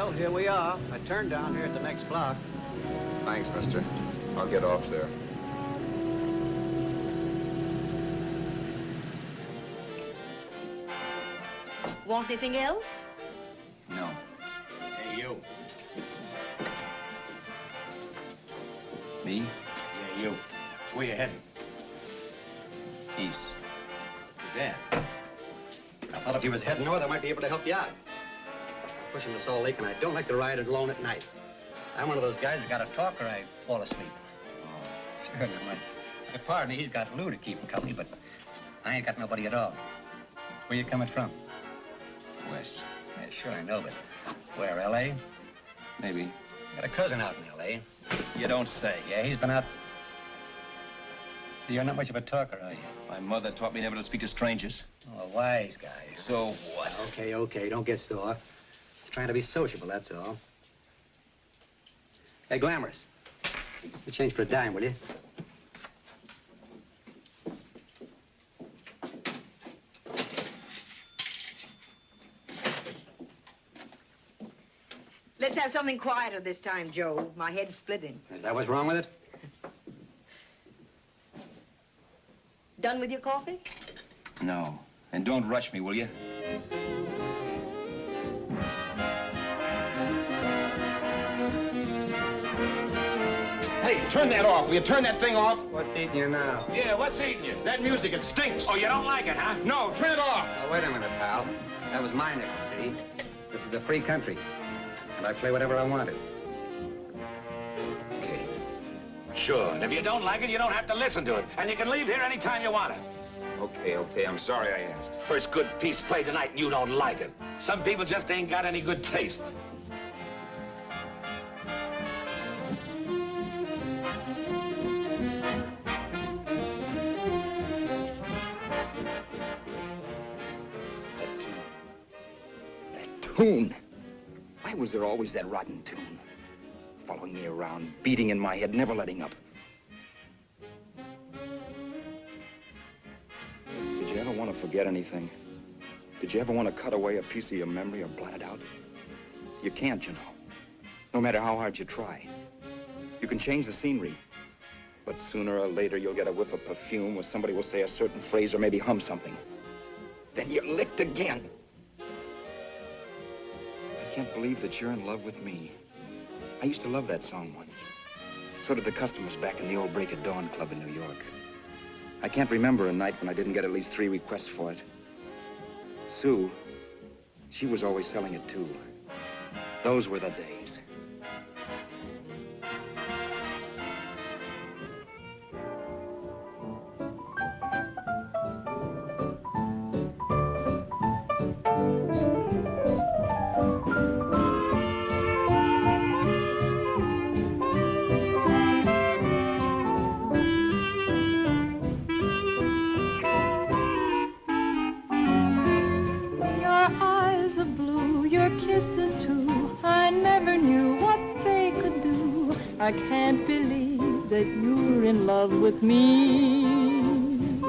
Well, here we are. I turned down here at the next block. Thanks, mister. I'll get off there. Want anything else? No. Hey, you. Me? Yeah, you. Where you heading? East. Your dad. I thought if he was heading north, I might be able to help you out. I'm pushing the Salt Lake, and I don't like to ride it alone at night. I'm one of those guys that got to talk or I fall asleep. Oh, sure, now, my partner, he's got Lou to keep him company, but I ain't got nobody at all. Where you coming from? West. Yeah, sure, I know, but where, L.A.? Maybe. Got a cousin out in L.A. You don't say. Yeah, he's been out. You're not much of a talker, are you? My mother taught me never to speak to strangers. Oh, a wise guy. So what? Okay, okay, don't get sore. Just trying to be sociable, that's all. Hey, Glamorous. You change for a dime, will you? Let's have something quieter this time, Joe. My head's splitting. Is that what's wrong with it? Done with your coffee? No. And don't rush me, will you? Hey, turn that off. Will you turn that thing off? What's eating you now? Yeah, what's eating you? That music, it stinks. Oh, you don't like it, huh? No, turn it off. Oh, wait a minute, pal. That was my nickel, see? This is a free country, and I play whatever I wanted. Okay. Sure, and if you don't like it, you don't have to listen to it. And you can leave here anytime you want it. Okay, I'm sorry I asked. First good piece played tonight and you don't like it. Some people just ain't got any good taste. That tune. Why was there always that rotten tune? Following me around, beating in my head, never letting up. Did you ever want to forget anything? Did you ever want to cut away a piece of your memory or blot it out? You can't, you know. No matter how hard you try. You can change the scenery, but sooner or later you'll get a whiff of perfume or somebody will say a certain phrase or maybe hum something. Then you're licked again. I can't believe that you're in love with me. I used to love that song once. So did the customers back in the old Break of Dawn club in New York. I can't remember a night when I didn't get at least 3 requests for it. Sue, she was always selling it too. Those were the days. I can't believe that you're in love with me.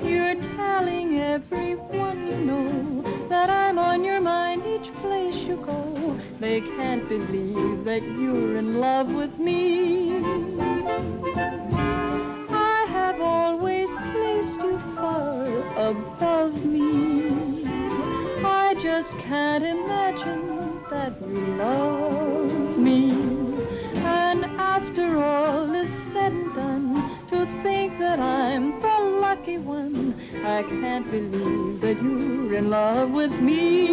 You're telling everyone you know that I'm on your mind each place you go. They can't believe that you're in love with me. I have always placed you far above me. I just can't imagine that you love me. And after all is said and done, to think that I'm the lucky one, I can't believe that you're in love with me.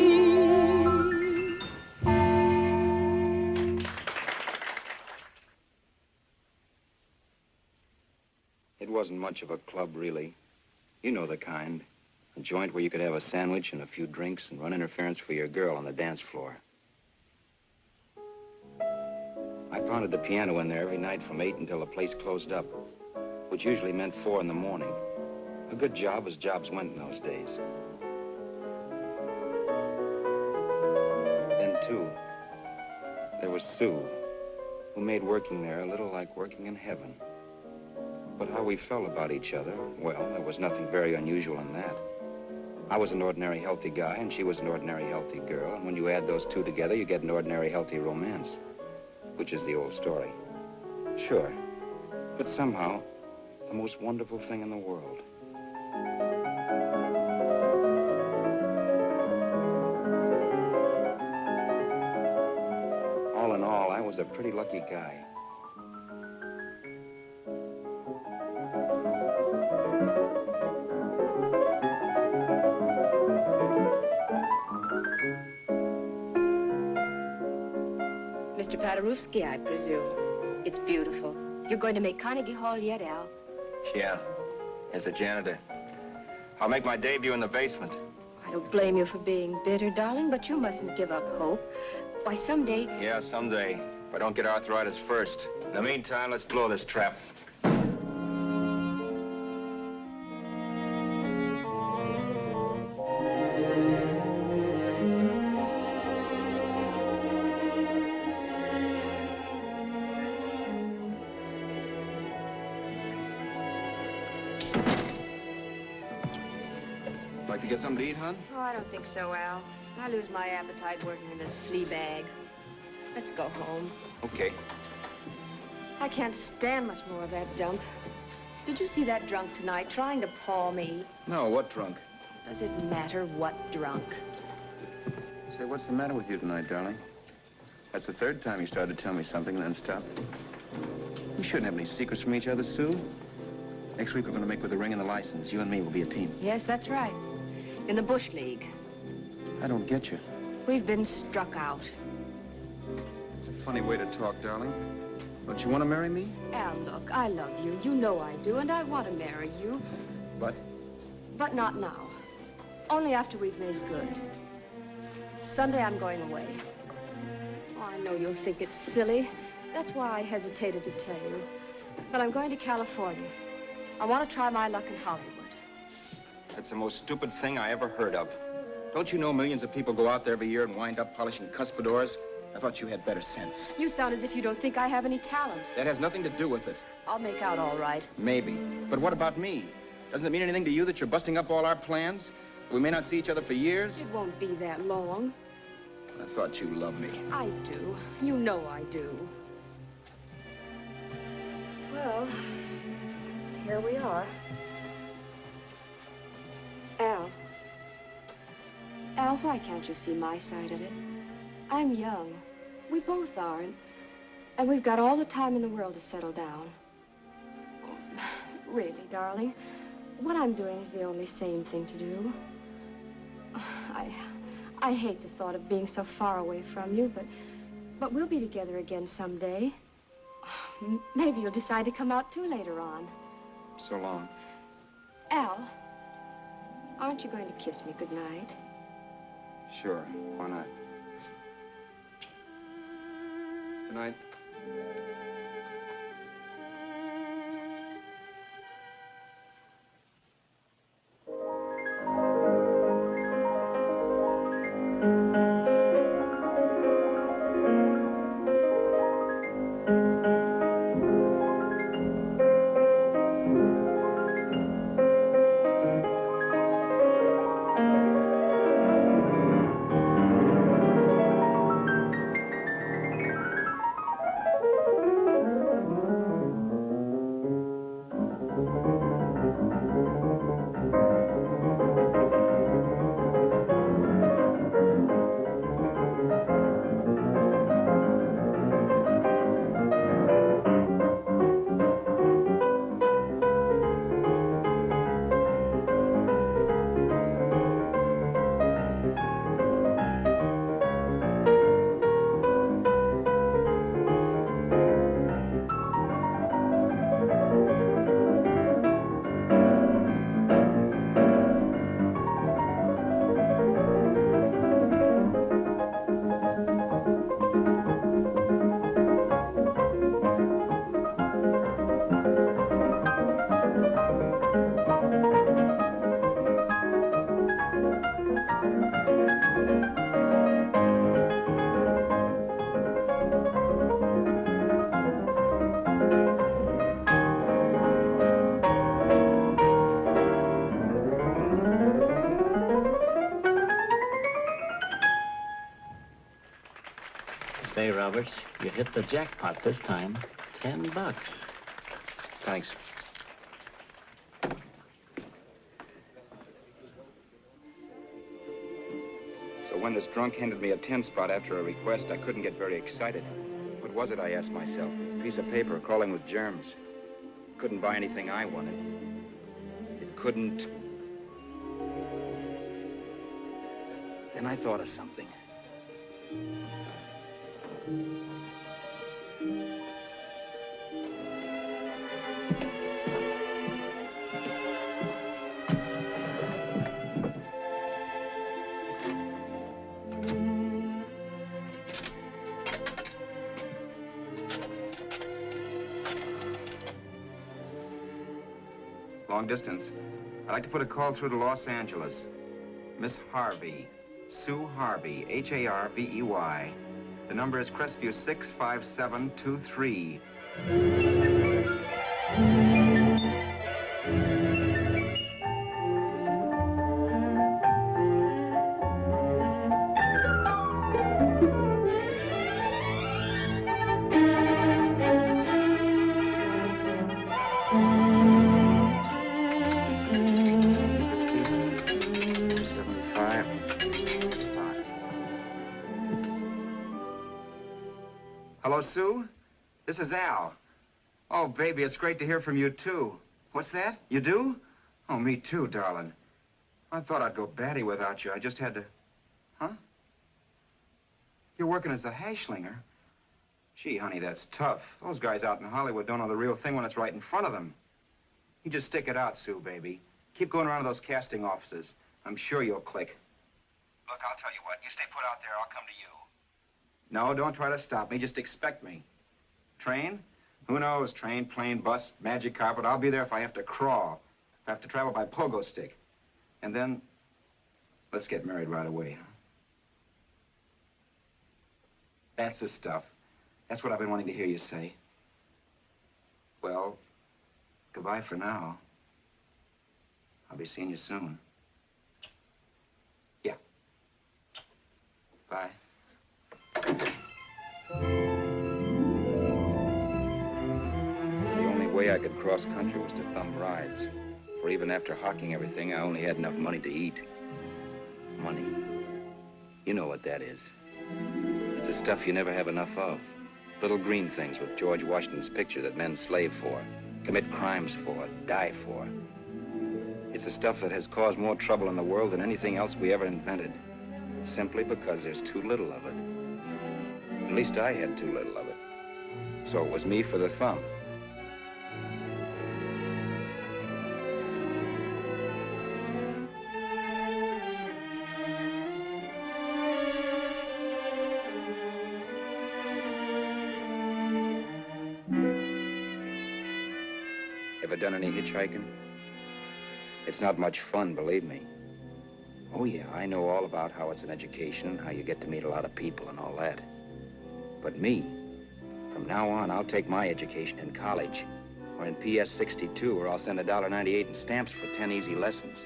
It wasn't much of a club, really. You know the kind. A joint where you could have a sandwich and a few drinks and run interference for your girl on the dance floor. I pounded the piano in there every night from 8 until the place closed up, which usually meant 4 in the morning. A good job as jobs went in those days. Then, too, there was Sue, who made working there a little like working in heaven. But how we felt about each other, well, there was nothing very unusual in that. I was an ordinary healthy guy, and she was an ordinary healthy girl. And when you add those two together, you get an ordinary healthy romance, which is the old story. Sure. But somehow, the most wonderful thing in the world. All in all, I was a pretty lucky guy. Mr. Paderewski, I presume. It's beautiful. You're going to make Carnegie Hall yet, Al? Yeah, as a janitor. I'll make my debut in the basement. I don't blame you for being bitter, darling, but you mustn't give up hope. Why, someday... Yeah, someday. If I don't get arthritis first. In the meantime, let's blow this trap. Like to get something to eat, hon? Oh, I don't think so, Al. I lose my appetite working in this flea bag. Let's go home. Okay. I can't stand much more of that dump. Did you see that drunk tonight trying to paw me? No, what drunk? Does it matter what drunk? Say, what's the matter with you tonight, darling? That's the third time you started to tell me something and then stopped. We shouldn't have any secrets from each other, Sue. Next week, we're going to make with the ring and the license. You and me will be a team. Yes, that's right. In the Bush League. I don't get you. We've been struck out. It's a funny way to talk, darling. Don't you want to marry me? Al, look, I love you. You know I do, and I want to marry you. But? But not now. Only after we've made good. Sunday, I'm going away. Oh, I know you'll think it's silly. That's why I hesitated to tell you. But I'm going to California. I want to try my luck in Hollywood. That's the most stupid thing I ever heard of. Don't you know millions of people go out there every year and wind up polishing cuspidors? I thought you had better sense. You sound as if you don't think I have any talent. That has nothing to do with it. I'll make out all right. Maybe. But what about me? Doesn't it mean anything to you that you're busting up all our plans? We may not see each other for years? It won't be that long. I thought you loved me. I do. You know I do. Well, here we are. Al. Al, why can't you see my side of it? I'm young. We both are, and we've got all the time in the world to settle down. Really, darling, what I'm doing is the only sane thing to do. I hate the thought of being so far away from you, but we'll be together again someday. Maybe you'll decide to come out too later on. So long. Al, aren't you going to kiss me goodnight? Sure. Why not? Good night. Roberts. You hit the jackpot this time. $10. Thanks. So when this drunk handed me a 10 spot after a request, I couldn't get very excited. What was it, I asked myself? A piece of paper crawling with germs. Couldn't buy anything I wanted. It couldn't... Then I thought of something. Long distance. I'd like to put a call through to Los Angeles. Miss Harvey. Sue Harvey, Harvey. The number is Crestview 65723. Hello, Sue? This is Al. Oh, baby, it's great to hear from you, too. What's that? You do? Oh, me too, darling. I thought I'd go batty without you. I just had to... Huh? You're working as a hashlinger? Gee, honey, that's tough. Those guys out in Hollywood don't know the real thing when it's right in front of them. You just stick it out, Sue, baby. Keep going around to those casting offices. I'm sure you'll click. Look, I'll tell you what. You stay put out there, I'll come to you. No, don't try to stop me. Just expect me. Train? Who knows? Train, plane, bus, magic carpet. I'll be there if I have to crawl. If I have to travel by pogo stick. And then, let's get married right away, huh? That's the stuff. That's what I've been wanting to hear you say. Well, goodbye for now. I'll be seeing you soon. Yeah. Bye. The only way I could cross country was to thumb rides. For even after hawking everything, I only had enough money to eat. Money. You know what that is. It's the stuff you never have enough of. Little green things with George Washington's picture that men slave for, commit crimes for, die for. It's the stuff that has caused more trouble in the world than anything else we ever invented. Simply because there's too little of it. At least I had too little of it. So it was me for the thumb. Ever done any hitchhiking? It's not much fun, believe me. Oh, yeah, I know all about how it's an education and how you get to meet a lot of people and all that. But me, from now on, I'll take my education in college or in PS 62, or I'll send $1.98 in stamps for 10 easy lessons.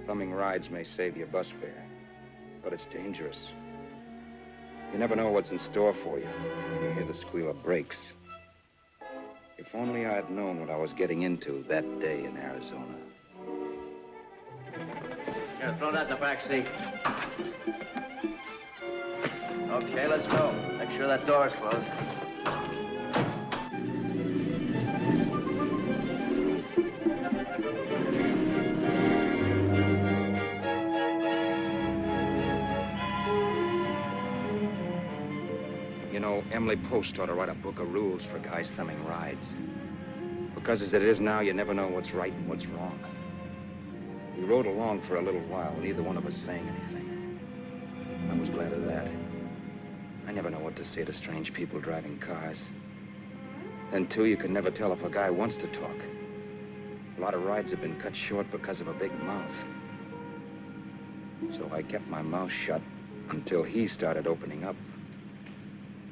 Thumbing rides may save your bus fare, but it's dangerous. You never know what's in store for you when you hear the squeal of brakes. If only I had known what I was getting into that day in Arizona. Here, throw that in the back seat. Okay, let's go. Make sure that door's closed. You know, Emily Post ought to write a book of rules for guys thumbing rides. Because as it is now, you never know what's right and what's wrong. We rode along for a little while, neither one of us saying anything. I was glad of that. I never know what to say to strange people driving cars. Then, too, you can never tell if a guy wants to talk. A lot of rides have been cut short because of a big mouth. So I kept my mouth shut until he started opening up.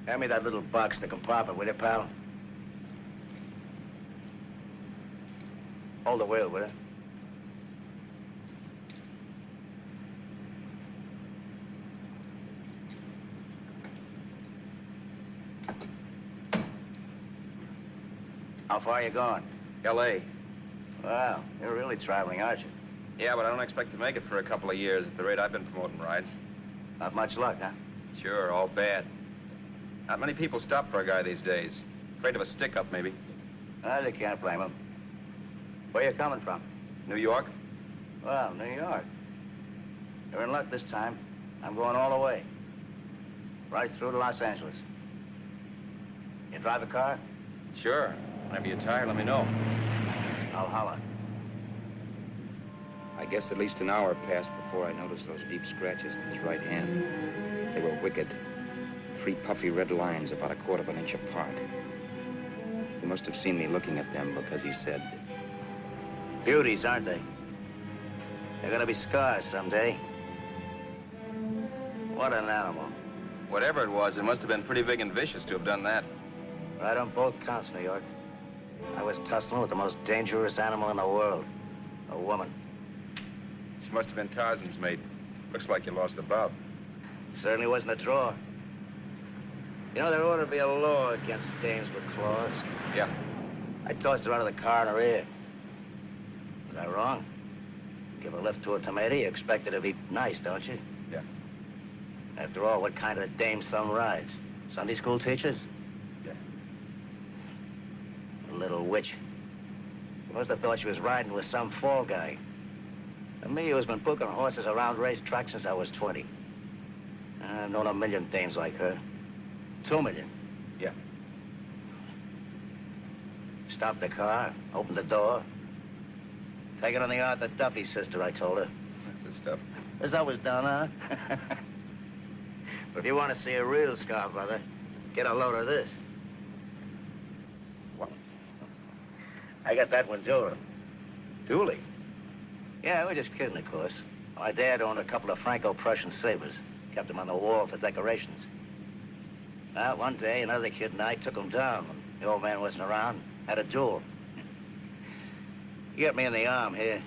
Hand me that little box, the compartment, will you, pal? Hold the wheel, will you? How far are you going? L.A. Well, you're really traveling, aren't you? Yeah, but I don't expect to make it for a couple of years at the rate I've been promoting rides. Not much luck, huh? Sure, all bad. Not many people stop for a guy these days. Afraid of a stick-up, maybe. Well, you can't blame him. Where you coming from? New York? Well, New York. You're in luck this time. I'm going all the way. Right through to Los Angeles. You drive a car? Sure. Whenever you're tired, let me know. I'll holler. I guess at least an hour passed before I noticed those deep scratches in his right hand. They were wicked. 3 puffy red lines about 1/4 inch apart. He must have seen me looking at them because he said, Beauties, aren't they? They're gonna be scars someday. What an animal. Whatever it was, it must have been pretty big and vicious to have done that. Right on both counts, New York. I was tussling with the most dangerous animal in the world. A woman. She must have been Tarzan's mate. Looks like you lost the bout. Certainly wasn't a draw. You know, there ought to be a law against dames with claws. Yeah. I tossed her out of the car in her ear. Was I wrong? Give a lift to a tomato, you expect her to be nice, don't you? Yeah. After all, what kind of dame some rides? Sunday school teachers? Yeah. A little witch. You must have thought she was riding with some fall guy. And me, who's been booking horses around racetracks since I was 20. I've known a million dames like her. 2 million. Yeah. Stopped the car, opened the door. Take it on the Arthur Duffy sister, I told her. That's the stuff. As I was done, huh? But if you want to see a real scar, brother, get a load of this. What? I got that one, too. Dooley? Yeah, we're just kidding, of course. My dad owned a couple of Franco-Prussian sabers. Kept them on the wall for decorations. Well, one day, another kid and I took them down. When the old man wasn't around. Had a duel. He got me in the arm here.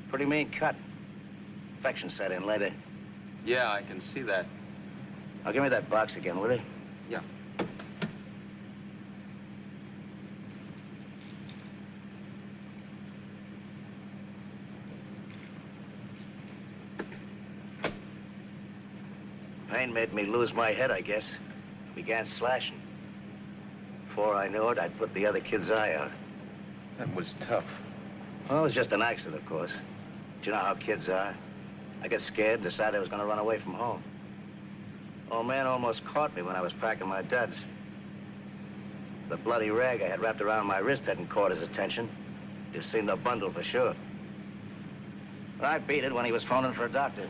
Pretty mean cut. Infection set in later. Yeah, I can see that. Now, give me that box again, will you? Yeah. Pain made me lose my head, I guess. Began slashing. Before I knew it, I'd put the other kid's eye out. That was tough. Well, it was just an accident, of course. But you know how kids are. I got scared, decided I was going to run away from home. Old man almost caught me when I was packing my duds. The bloody rag I had wrapped around my wrist hadn't caught his attention. You've seen the bundle for sure. But I beat it when he was phoning for a doctor.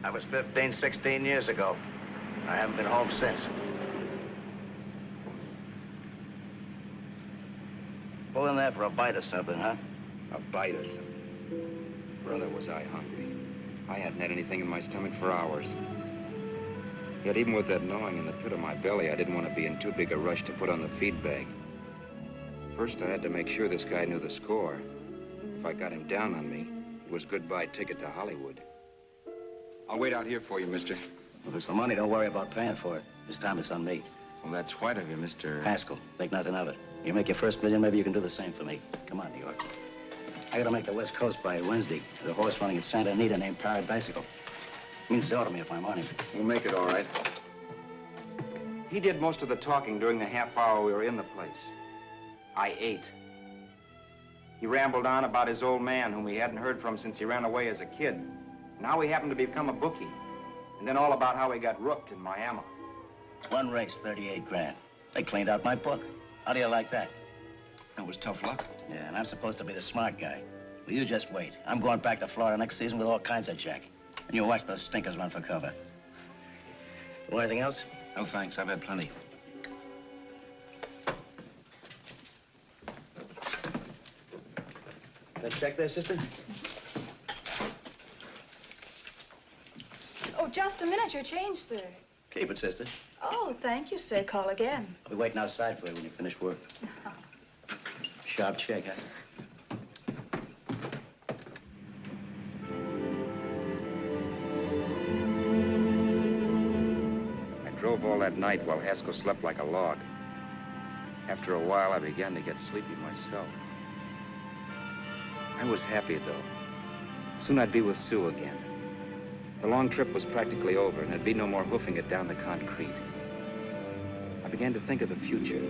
That was 15, 16 years ago. I haven't been home since. Pull in there for a bite or something, huh? a bite or something. Brother, was I hungry. I hadn't had anything in my stomach for hours. Yet even with that gnawing in the pit of my belly, I didn't want to be in too big a rush to put on the feed bag. First, I had to make sure this guy knew the score. If I got him down on me, it was goodbye ticket to Hollywood. I'll wait out here for you, mister. Well, if it's the money, don't worry about paying for it. This time it's on me. Well, that's white of you, Mr. Haskell, think nothing of it. You make your first million, maybe you can do the same for me. Come on, New York. I gotta make the West Coast by Wednesday. There's a horse running at Santa Anita named Paradicycle. Means daughter me if I'm on him. We'll make it all right. He did most of the talking during the half hour we were in the place. I ate. He rambled on about his old man, whom we hadn't heard from since he ran away as a kid. Now he happened to become a bookie. And then all about how he got rooked in Miami. One race, 38 grand. They cleaned out my book. How do you like that? That was tough luck. Yeah, and I'm supposed to be the smart guy. Well, you just wait. I'm going back to Florida next season with all kinds of jack. And you watch those stinkers run for cover. Want anything else? No, thanks. I've had plenty. That check there, sister? Oh, just a minute. Your change, sir. Keep it, sister. Oh, thank you, sir. Call again. I'll be waiting outside for you when you finish work. Sharp check, huh? drove all that night while Haskell slept like a log. After a while, I began to get sleepy myself. I was happy, though. Soon I'd be with Sue again. The long trip was practically over, and there'd be no more hoofing it down the concrete. I began to think of the future,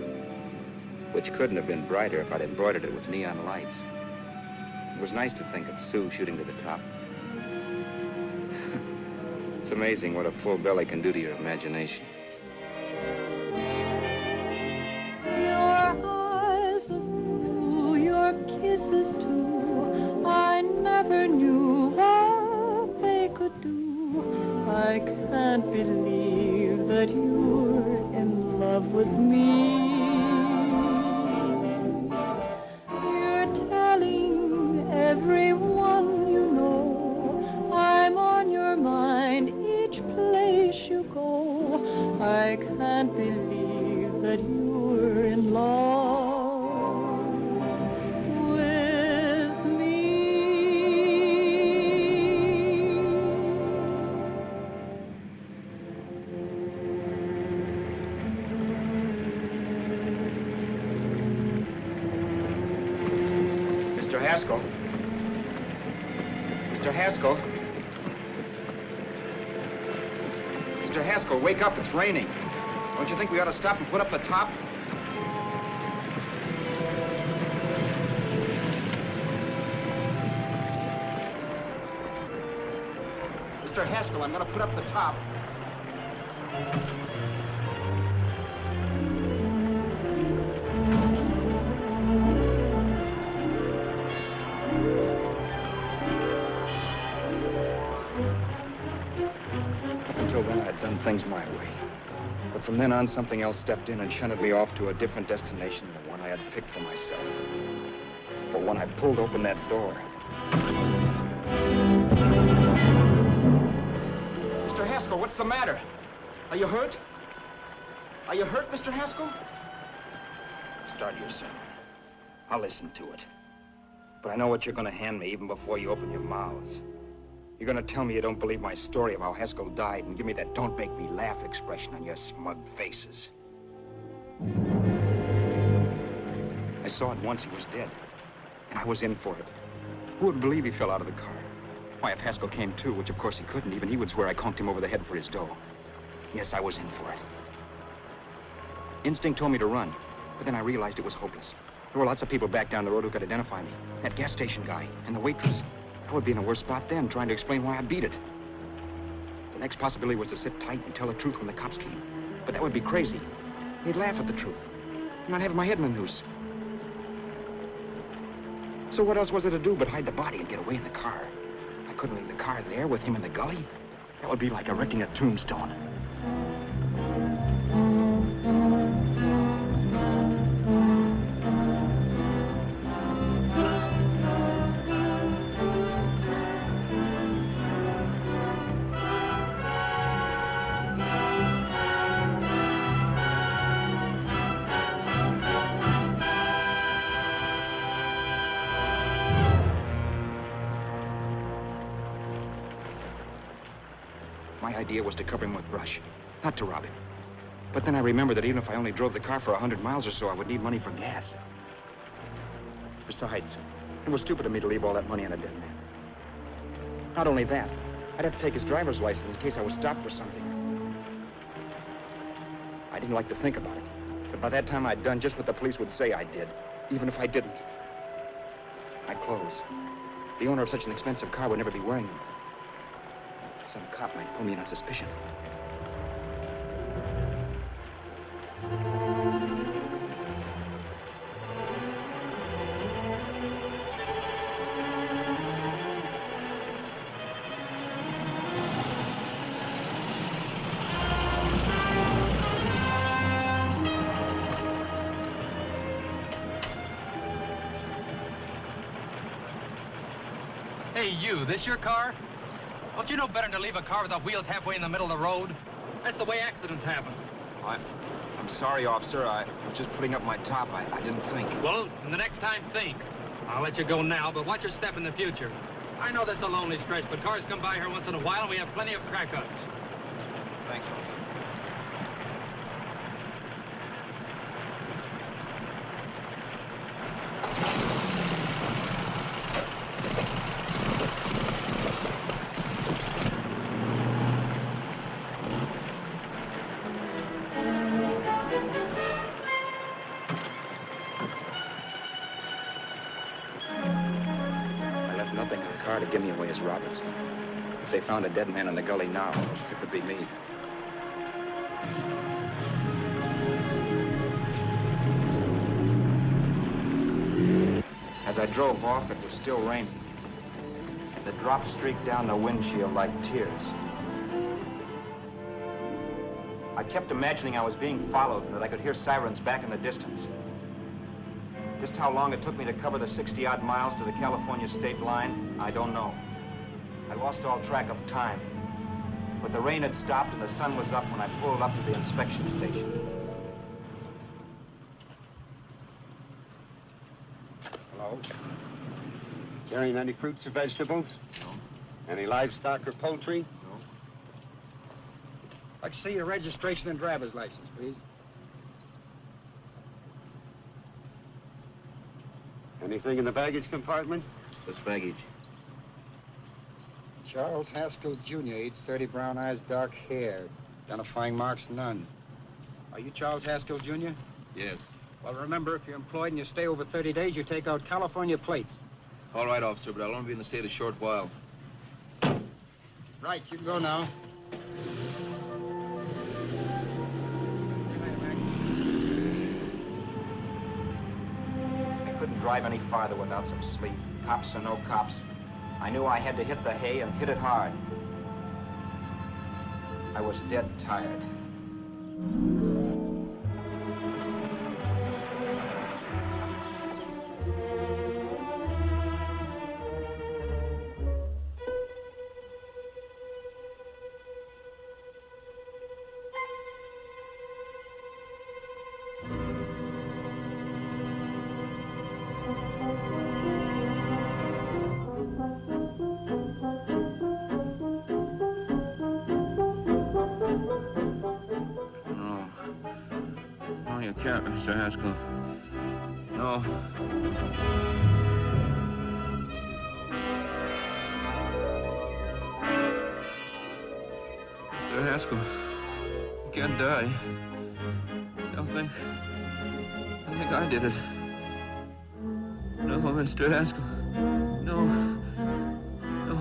which couldn't have been brighter if I'd embroidered it with neon lights. It was nice to think of Sue shooting to the top. It's amazing what a full belly can do to your imagination. Your eyes of blue, your kisses too, I never knew what they could do. I can't believe that you're in love with me. You're telling everyone you know I'm on your mind each place you go. I can't believe that you're in love with me. Mr. Haskell. Mr. Haskell. Mr. Haskell, wake up. It's raining. Don't you think we ought to stop and put up the top? Mr. Haskell, I'm going to put up the top. Up until then, I'd done things my way. But from then on, something else stepped in and shunted me off to a different destination than the one I had picked for myself. For when I pulled open that door... Mr. Haskell, what's the matter? Are you hurt? Are you hurt, Mr. Haskell? Start your sermon. I'll listen to it. But I know what you're going to hand me even before you open your mouths. You're going to tell me you don't believe my story of how Haskell died and give me that don't make me laugh expression on your smug faces. I saw it once he was dead, and I was in for it. Who would believe he fell out of the car? Why, if Haskell came too, which of course he couldn't, even he would swear I conked him over the head for his dough. Yes, I was in for it. Instinct told me to run, but then I realized it was hopeless. There were lots of people back down the road who could identify me. That gas station guy and the waitress. I would be in a worse spot then, trying to explain why I beat it. The next possibility was to sit tight and tell the truth when the cops came. But that would be crazy. They'd laugh at the truth. And I'd have my head in a noose. So what else was there to do but hide the body and get away in the car? I couldn't leave the car there with him in the gully. That would be like erecting a tombstone. My idea was to cover him with brush, not to rob him. But then I remembered that even if I only drove the car for 100 miles or so, I would need money for gas. Besides, it was stupid of me to leave all that money on a dead man. Not only that, I'd have to take his driver's license in case I was stopped for something. I didn't like to think about it, but by that time I'd done just what the police would say I did, even if I didn't. My clothes. The owner of such an expensive car would never be wearing them. Some cop might pull me in on suspicion. Hey, you, this your car? Don't you know better than to leave a car with the wheels halfway in the middle of the road? That's the way accidents happen. I'm sorry, officer. I was just putting up my top. I didn't think. Well, the next time, think. I'll let you go now, but watch your step in the future. I know that's a lonely stretch, but cars come by here once in a while, and we have plenty of crack-ups. Thanks, officer. to give me away as Roberts. If they found a dead man in the gully now, it would be me. As I drove off, it was still raining. The drops streaked down the windshield like tears. I kept imagining I was being followed and that I could hear sirens back in the distance. Just how long it took me to cover the 60-odd miles to the California state line, I don't know. I lost all track of time. But the rain had stopped and the sun was up when I pulled up to the inspection station. Hello? Carrying any fruits or vegetables? No. Any livestock or poultry? No. I'd like to see your registration and driver's license, please. Anything in the baggage compartment? This baggage. Charles Haskell, Jr., age 30, brown eyes, dark hair. Identifying marks, none. Are you Charles Haskell, Jr.? Yes. Well, remember, if you're employed and you stay over 30 days, you take out California plates. All right, officer, but I'll only be in the state a short while. Right, you can go now. I couldn't drive any farther without some sleep. Cops or no cops, I knew I had to hit the hay and hit it hard. I was dead tired. Mr. Haskell. No. Mr. Haskell, you can't die. Don't think I did it. No, Mr. Haskell. No. No.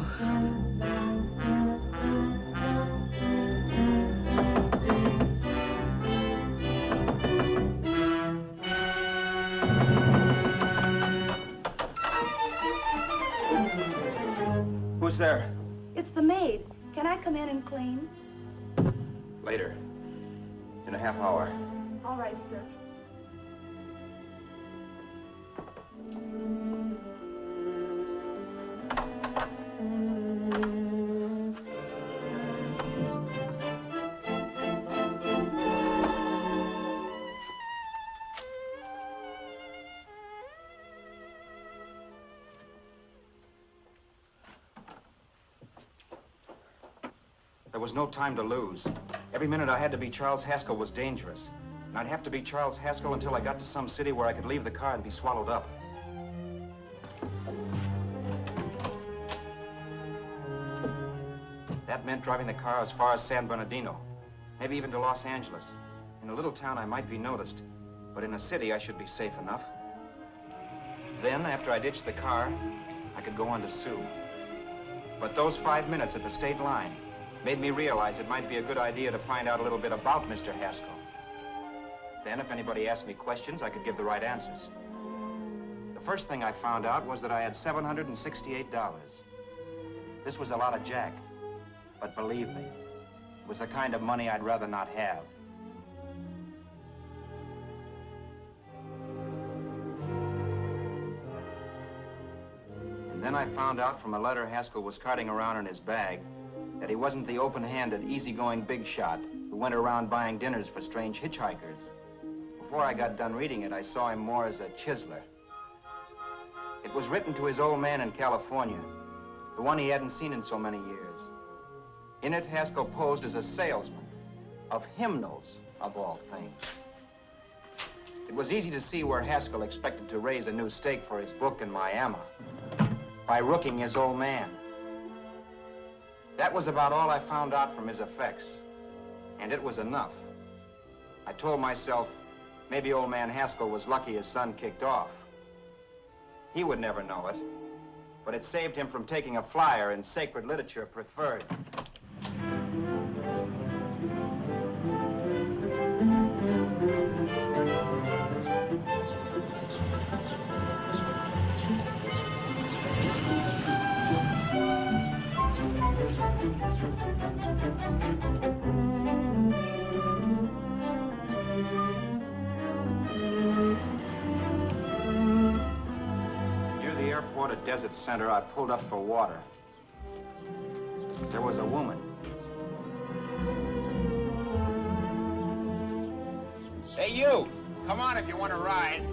Who's there? It's the maid. Can I come in and clean? Later. In a half hour. All right, sir. There was no time to lose. Every minute I had to be Charles Haskell was dangerous. And I'd have to be Charles Haskell until I got to some city where I could leave the car and be swallowed up. That meant driving the car as far as San Bernardino, maybe even to Los Angeles. In a little town, I might be noticed, but in a city, I should be safe enough. Then, after I ditched the car, I could go on to Sue. But those 5 minutes at the state line made me realize it might be a good idea to find out a little bit about Mr. Haskell. Then, if anybody asked me questions, I could give the right answers. The first thing I found out was that I had $768. This was a lot of jack, but believe me, it was the kind of money I'd rather not have. And then I found out from a letter Haskell was carting around in his bag that he wasn't the open-handed, easygoing big shot who went around buying dinners for strange hitchhikers. Before I got done reading it, I saw him more as a chiseler. It was written to his old man in California, the one he hadn't seen in so many years. In it, Haskell posed as a salesman of hymnals, of all things. It was easy to see where Haskell expected to raise a new stake for his book in Miami by rooking his old man. That was about all I found out from his effects, and it was enough. I told myself, maybe old man Haskell was lucky his son kicked off. He would never know it, but it saved him from taking a flyer in Sacred Literature Preferred. At Desert Center, I pulled up for water. But there was a woman. Hey, you! Come on if you want to ride.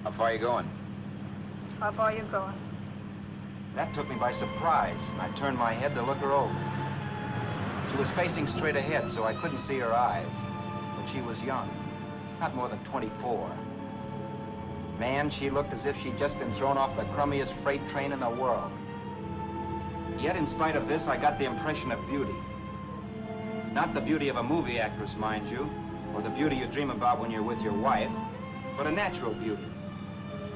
How far are you going? How far are you going? That took me by surprise, and I turned my head to look her over. She was facing straight ahead, so I couldn't see her eyes. But she was young, not more than 24. Man, she looked as if she'd just been thrown off the crummiest freight train in the world. Yet, in spite of this, I got the impression of beauty. Not the beauty of a movie actress, mind you, or the beauty you dream about when you're with your wife, but a natural beauty.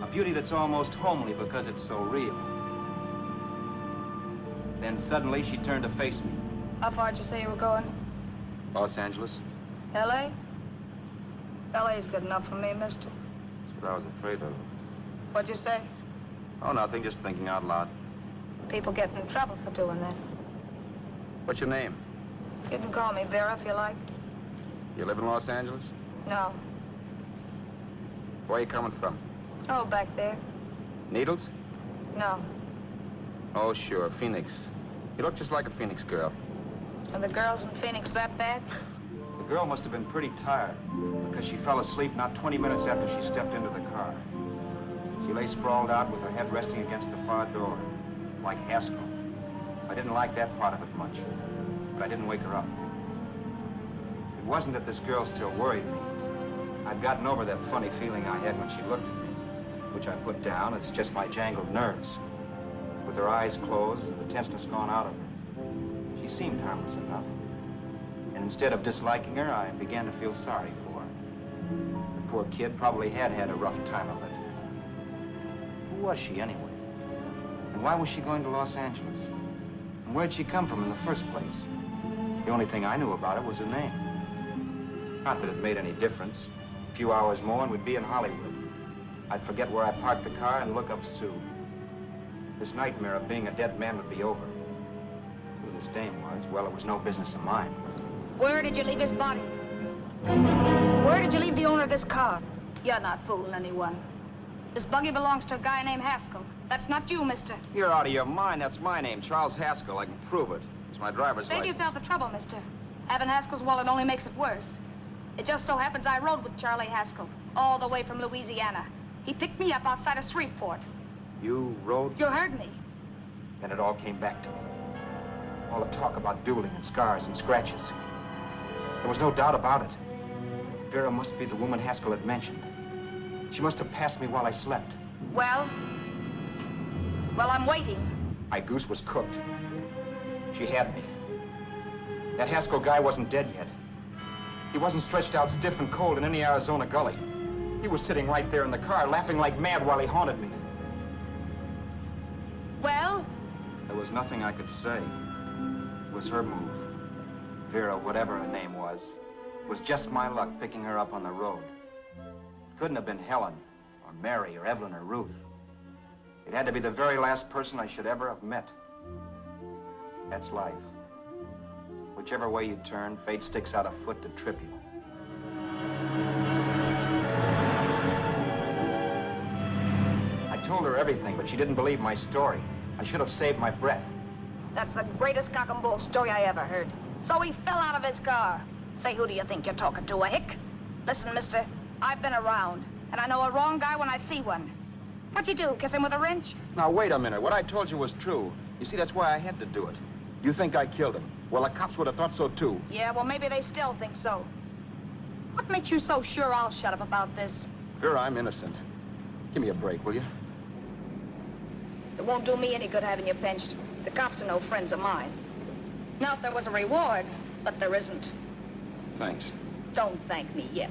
A beauty that's almost homely because it's so real. Then suddenly she turned to face me. How far did you say you were going? Los Angeles? L.A.? L.A.'s good enough for me, mister. That's what I was afraid of. What'd you say? Oh, nothing, just thinking out loud. People get in trouble for doing that. What's your name? You can call me Vera if you like. You live in Los Angeles? No. Where are you coming from? Oh, back there. Needles? No. Oh, sure, Phoenix. You look just like a Phoenix girl. Are the girls in Phoenix that bad? The girl must have been pretty tired, because she fell asleep not 20 minutes after she stepped into the car. She lay sprawled out with her head resting against the far door, like Haskell. I didn't like that part of it much, but I didn't wake her up. It wasn't that this girl still worried me. I'd gotten over that funny feeling I had when she looked at me, which I put down as just my jangled nerves. With her eyes closed and the tenseness gone out of her, she seemed harmless enough. And instead of disliking her, I began to feel sorry for her. The poor kid probably had had a rough time of it. Who was she anyway? And why was she going to Los Angeles? And where'd she come from in the first place? The only thing I knew about her was her name. Not that it made any difference. A few hours more and we'd be in Hollywood. I'd forget where I parked the car and look up Sue. This nightmare of being a dead man would be over. Who this dame was, well, it was no business of mine. Where did you leave his body? Where did you leave the owner of this car? You're not fooling anyone. This buggy belongs to a guy named Haskell. That's not you, mister. You're out of your mind. That's my name, Charles Haskell. I can prove it. It's my driver's Save license. yourself the trouble, mister. Having Haskell's wallet only makes it worse. It just so happens I rode with Charlie Haskell, all the way from Louisiana. He picked me up outside of Shreveport. You rode? You heard me. Then it all came back to me. All the talk about dueling and scars and scratches. There was no doubt about it. Vera must be the woman Haskell had mentioned. She must have passed me while I slept. Well, I'm waiting. My goose was cooked. She had me. That Haskell guy wasn't dead yet. He wasn't stretched out stiff and cold in any Arizona gully. He was sitting right there in the car, laughing like mad while he haunted me. Well? There was nothing I could say. It was her move. Vera, whatever her name was just my luck picking her up on the road. It couldn't have been Helen, or Mary, or Evelyn, or Ruth. It had to be the very last person I should ever have met. That's life. Whichever way you turn, fate sticks out a foot to trip you. I told her everything, but she didn't believe my story. I should have saved my breath. That's the greatest cock and bull story I ever heard. So he fell out of his car. Say, who do you think you're talking to, a hick? Listen, mister, I've been around, and I know a wrong guy when I see one. What'd you do, kiss him with a wrench? Now, wait a minute. What I told you was true. You see, that's why I had to do it. You think I killed him? Well, the cops would have thought so, too. Yeah, well, maybe they still think so. What makes you so sure I'll shut up about this? Vera, I'm innocent. Give me a break, will you? It won't do me any good having you pinched. The cops are no friends of mine. Now, if there was a reward, but there isn't. Thanks. Don't thank me yet.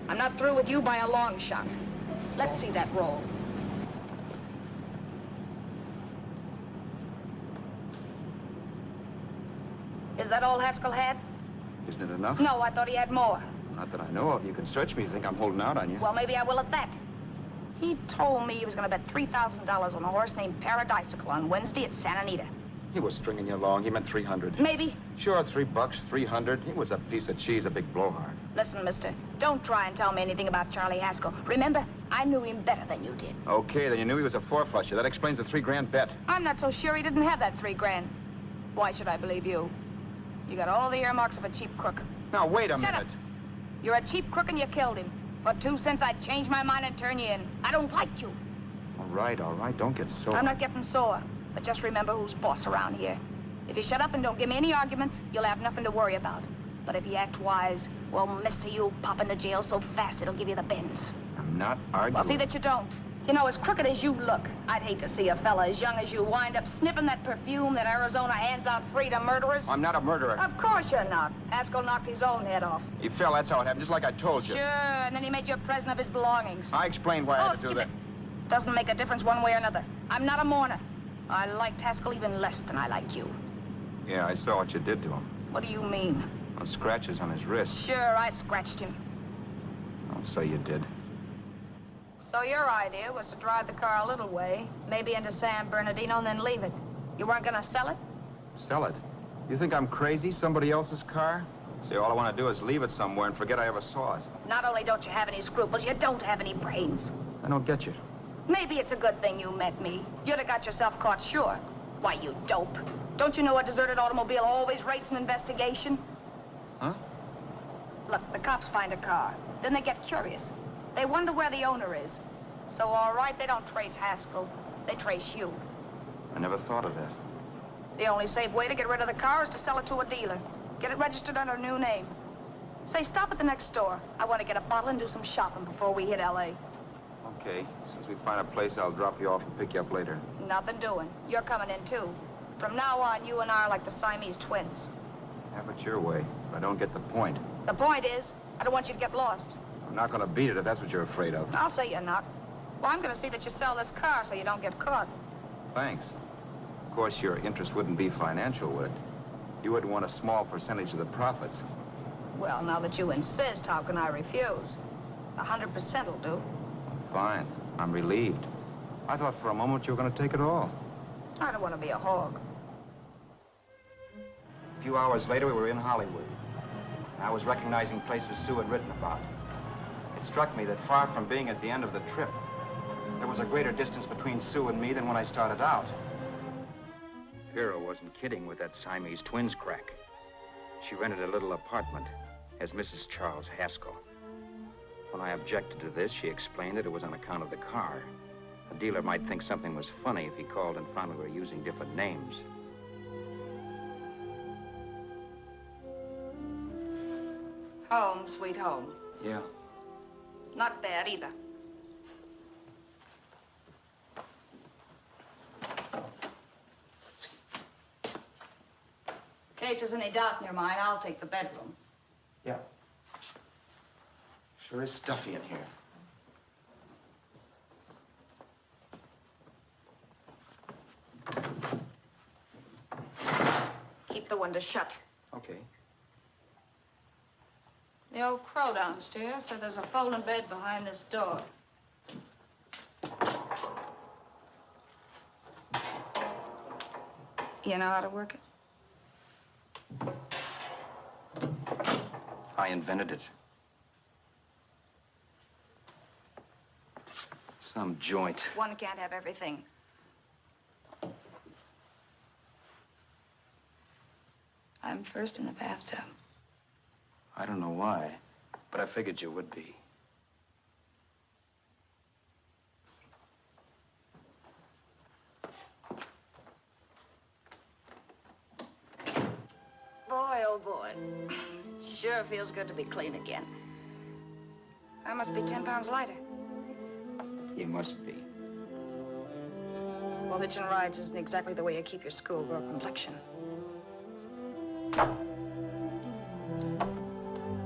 I'm not through with you by a long shot. Let's see that roll. Is that all Haskell had? Isn't it enough? No, I thought he had more. Not that I know of. You can search me if you think I'm holding out on you. Well, maybe I will at that. He told me he was going to bet $3,000 on a horse named Paradisical on Wednesday at Santa Anita. He was stringing you along. He meant 300. Maybe. Sure, $3, 300. He was a piece of cheese, a big blowhard. Listen, mister, don't try and tell me anything about Charlie Haskell. Remember, I knew him better than you did. Okay, then you knew he was a four-flusher. That explains the $3,000 bet. I'm not so sure he didn't have that $3,000. Why should I believe you? You got all the earmarks of a cheap crook. Now, wait a Shut minute. up. You're a cheap crook and you killed him. For 2 cents, I'd change my mind and turn you in. I don't like you. All right. Don't get sore. I'm not getting sore. But just remember who's boss around here. If you shut up and don't give me any arguments, you'll have nothing to worry about. But if you act wise, well, mister, you'll pop into jail so fast it'll give you the bends. I'm not arguing. Well, see that you don't. You know, as crooked as you look, I'd hate to see a fella as young as you wind up sniffing that perfume that Arizona hands out free to murderers. I'm not a murderer. Of course you're not. Haskell knocked his own head off. He fell, that's how it happened, just like I told you. Sure, and then he made you a present of his belongings. I explained why I had to do skip that. it. Doesn't make a difference one way or another. I'm not a mourner. I liked Haskell even less than I like you. Yeah, I saw what you did to him. What do you mean? Well, scratches on his wrist. Sure, I scratched him. I'll say you did. So your idea was to drive the car a little way, maybe into San Bernardino, and then leave it. You weren't gonna sell it? Sell it? You think I'm crazy? Somebody else's car? See, all I want to do is leave it somewhere and forget I ever saw it. Not only don't you have any scruples, you don't have any brains. I don't get you. Maybe it's a good thing you met me. You'd have got yourself caught, sure. Why, you dope. Don't you know a deserted automobile always rates an investigation? Huh? Look, the cops find a car. Then they get curious. They wonder where the owner is. So, all right, they don't trace Haskell. They trace you. I never thought of that. The only safe way to get rid of the car is to sell it to a dealer. Get it registered under a new name. Say, stop at the next store. I want to get a bottle and do some shopping before we hit L.A. Okay. Since we find a place, I'll drop you off and pick you up later. Nothing doing. You're coming in, too. From now on, you and I are like the Siamese twins. Have it your way. But I don't get the point. The point is, I don't want you to get lost. I'm not going to beat it if that's what you're afraid of. I'll say you're not. Well, I'm going to see that you sell this car so you don't get caught. Thanks. Of course, your interest wouldn't be financial, would it? You would want a small percentage of the profits. Well, now that you insist, how can I refuse? 100% will do. Fine. I'm relieved. I thought for a moment you were going to take it all. I don't want to be a hog. A few hours later, we were in Hollywood. I was recognizing places Sue had written about. It struck me that far from being at the end of the trip, there was a greater distance between Sue and me than when I started out. Vera wasn't kidding with that Siamese twins crack. She rented a little apartment as Mrs. Charles Haskell. When I objected to this, she explained that it was on account of the car. A dealer might think something was funny if he called and found we were using different names. Home, sweet home. Yeah. Not bad, either. In case there's any doubt in your mind, I'll take the bedroom. Yeah. Sure is stuffy in here. Keep the window shut. Okay. The old crow downstairs said there's a folding bed behind this door. You know how to work it? I invented it. Some joint. One can't have everything. I'm first in the bathtub. I don't know why, but I figured you would be. Boy, oh boy. Sure feels good to be clean again. I must be 10 pounds lighter. You must be. Well, hitching rides isn't exactly the way you keep your schoolgirl complexion.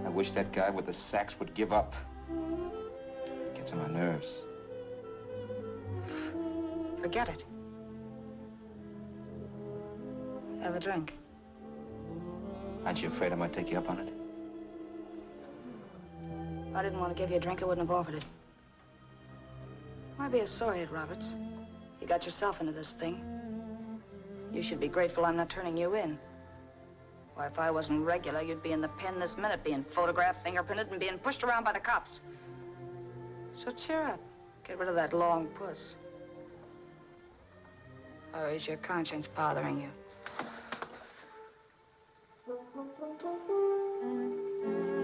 I wish that guy with the sax would give up. Gets on my nerves. Forget it. Have a drink. Aren't you afraid I might take you up on it? If I didn't want to give you a drink, I wouldn't have offered it. Why be a sorehead, Roberts? You got yourself into this thing. You should be grateful I'm not turning you in. Why, if I wasn't regular, you'd be in the pen this minute, being photographed, fingerprinted, and being pushed around by the cops. So cheer up. Get rid of that long puss. Or is your conscience bothering you?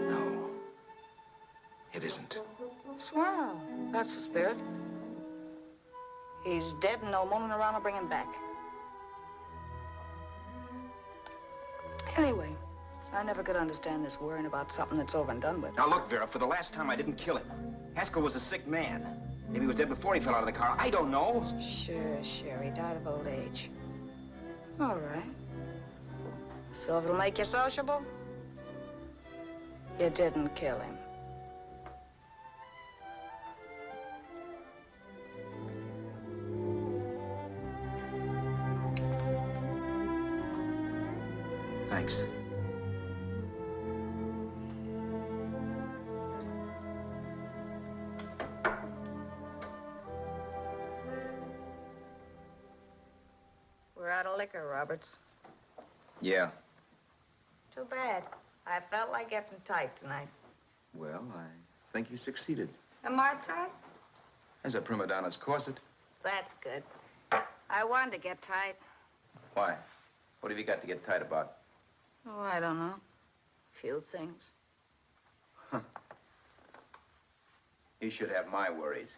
No. It isn't. Swell. That's the spirit. He's dead and no moaning around will bring him back. Anyway, I never could understand this worrying about something that's over and done with. Now look, Vera, for the last time I didn't kill him. Haskell was a sick man. Maybe he was dead before he fell out of the car. I don't know. Sure. He died of old age. All right. So if it'll make you sociable, you didn't kill him. Thanks. We're out of liquor, Roberts. Yeah. Too bad. I felt like getting tight tonight. Well, I think you succeeded. Am I tight? As a prima donna's corset. That's good. I wanted to get tight. Why? What have you got to get tight about? Oh, I don't know. Few things. Huh. You should have my worries.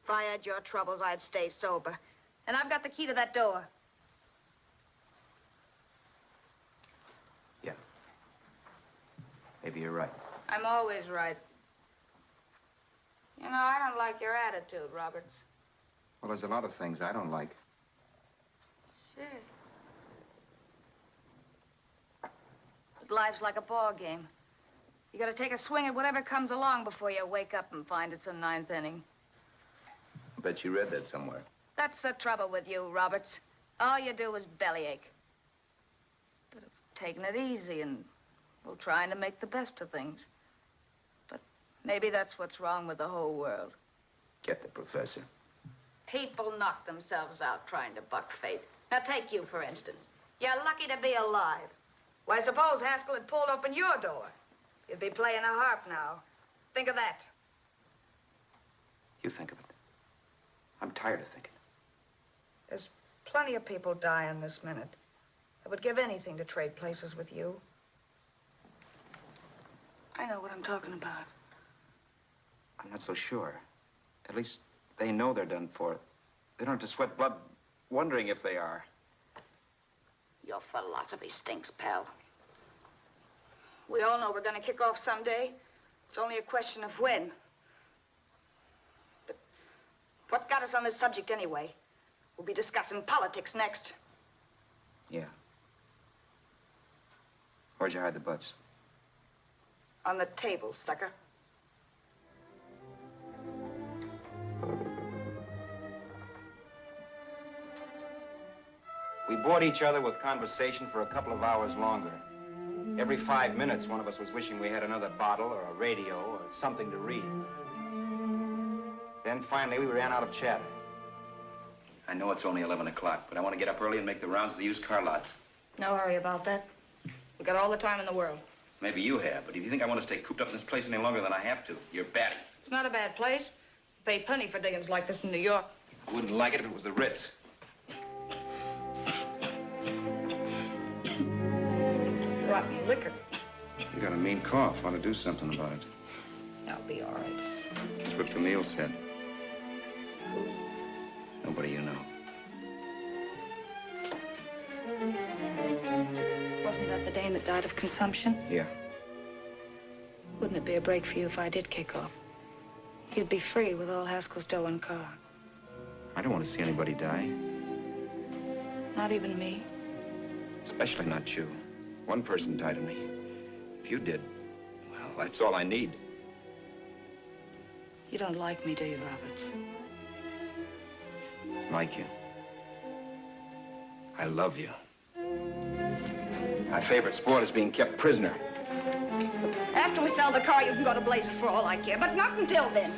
If I had your troubles, I'd stay sober. And I've got the key to that door. Yeah. Maybe you're right. I'm always right. You know, I don't like your attitude, Roberts. Well, there's a lot of things I don't like. Sure. But life's like a ball game. You gotta take a swing at whatever comes along before you wake up and find it's the ninth inning. I bet you read that somewhere. That's the trouble with you, Roberts. All you do is bellyache. Instead of taking it easy and, well, trying to make the best of things. But maybe that's what's wrong with the whole world. Get the professor. People knock themselves out trying to buck fate. Now, take you, for instance. You're lucky to be alive. Why, suppose Haskell had pulled open your door. You'd be playing a harp now. Think of that. You think of it. I'm tired of thinking. There's plenty of people dying this minute. I would give anything to trade places with you. I know what I'm talking about. I'm not so sure. At least they know they're done for. They don't have to sweat blood wondering if they are. Your philosophy stinks, pal. We all know we're gonna kick off someday. It's only a question of when. But what's got us on this subject anyway? We'll be discussing politics next. Yeah. Where'd you hide the butts? On the table, sucker. We bored each other with conversation for a couple of hours longer. Every 5 minutes, one of us was wishing we had another bottle or a radio or something to read. Then finally, we ran out of chatter. I know it's only 11 o'clock, but I want to get up early and make the rounds of the used car lots. No hurry about that. We've got all the time in the world. Maybe you have, but if you think I want to stay cooped up in this place any longer than I have to, you're batty. It's not a bad place. Pay plenty for diggings like this in New York. I wouldn't like it if it was the Ritz. Rotten liquor. You got a mean cough. Want to do something about it. I'll be all right. That's what Neal said. Who? Nobody you know. Wasn't that the dame that died of consumption? Yeah. Wouldn't it be a break for you if I did kick off? You'd be free with all Haskell's dough and car. I don't want to see anybody die. Not even me. Especially not you. One person died of me. If you did, well, that's all I need. You don't like me, do you, Roberts? Like you. I love you. My favorite sport is being kept prisoner. After we sell the car, you can go to blazes for all I care, but not until then.